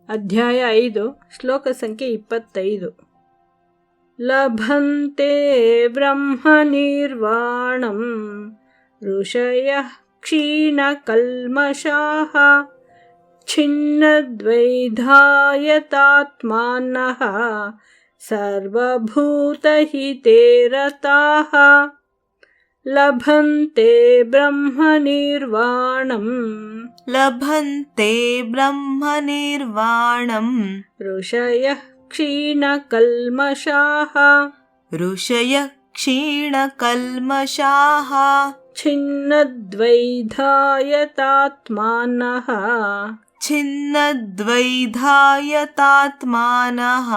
ಅಧ್ಯಾಯ 5 ಶ್ಲೋಕ ಸಂಖ್ಯೆ 25. ಲಭಂತೆ ಬ್ರಹ್ಮನಿರ್ವಾಣಂ ಋಷಯಃ ಕ್ಷೀಣಕಲ್ಮಷಾಃ ಛಿನ್ನದ್ವೈಧಾಯತಾತ್ಮಾನಃ ಸರ್ವಭೂತಹಿತೇ ರತಾಃ. ಲಭಂತೆ ಬ್ರಹ್ಮನಿರ್ವಾಣಂ ಲಭಂತೆ ಬ್ರಹ್ಮನಿರ್ವಾಣಂ ಋಷಯಃ ಕ್ಷೀಣಕಲ್ಮಷಾಃ ಋಷಯಃ ಕ್ಷೀಣಕಲ್ಮಷಾಃ ಛಿನ್ನದ್ವೈಧಾಯತಾತ್ಮಾನಃ ಛಿನ್ನದ್ವೈಧಾಯತಾತ್ಮಾನಃ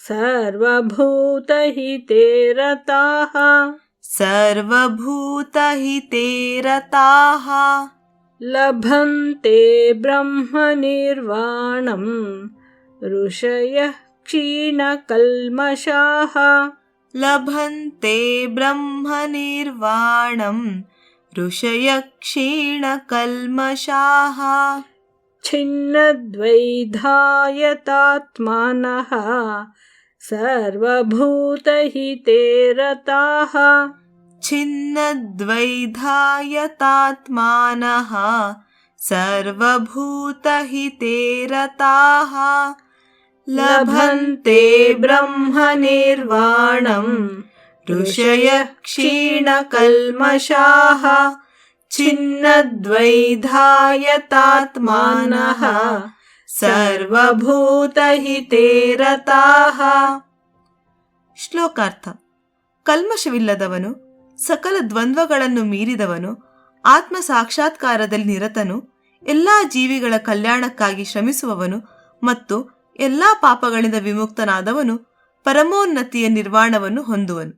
ಸರ್ವಭೂತಹಿತೇ ರತಾಃ ಸರ್ವಭೂತಹಿತೇ ರತಾಃ. ಲಭಂತೆ ಬ್ರಹ್ಮನಿರ್ವಾಣಂ ಋಷಯಃ ಕ್ಷೀಣಕಲ್ಮಷಾಃ ಲಭಂತೆ ಬ್ರಹ್ಮನಿರ್ವಾಣಂ ಋಷಯಃ ಕ್ಷೀಣಕಲ್ಮಷಾಃ ಛಿನ್ನದ್ವೈಧಾಯತಾತ್ಮಾನಃ ಸರ್ವಭೂತಹಿತೇ ರತಾಃ ಛಿನ್ನದ್ವೈಧಾಯತಾತ್ಮಾನಃ ಸರ್ವಭೂತಹಿತೇ ರತಾಃ. ಲಭಂತೆ ಬ್ರಹ್ಮನಿರ್ವಾಣಂ ಋಷಯಃ ಕ್ಷೀಣಕಲ್ಮಷಾಃ ಛಿನ್ನದ್ವೈಧಾಯತಾತ್ಮಾನಃ ಸರ್ವಭೂತಹಿತೇ ರತಾಃ. ಶ್ಲೋಕಾರ್ಥ. ಕಲ್ಮಶವಿಲ್ಲದವನು, ಸಕಲ ದ್ವಂದ್ವಗಳನ್ನು ಮೀರಿದವನು, ಆತ್ಮ ಸಾಕ್ಷಾತ್ಕಾರದಲ್ಲಿ ನಿರತನು, ಎಲ್ಲ ಜೀವಿಗಳ ಕಲ್ಯಾಣಕ್ಕಾಗಿ ಶ್ರಮಿಸುವವನು ಮತ್ತು ಎಲ್ಲ ಪಾಪಗಳಿಂದ ವಿಮುಕ್ತನಾದವನು ಪರಮೋನ್ನತಿಯ ನಿರ್ವಾಣವನ್ನು ಹೊಂದುವನು.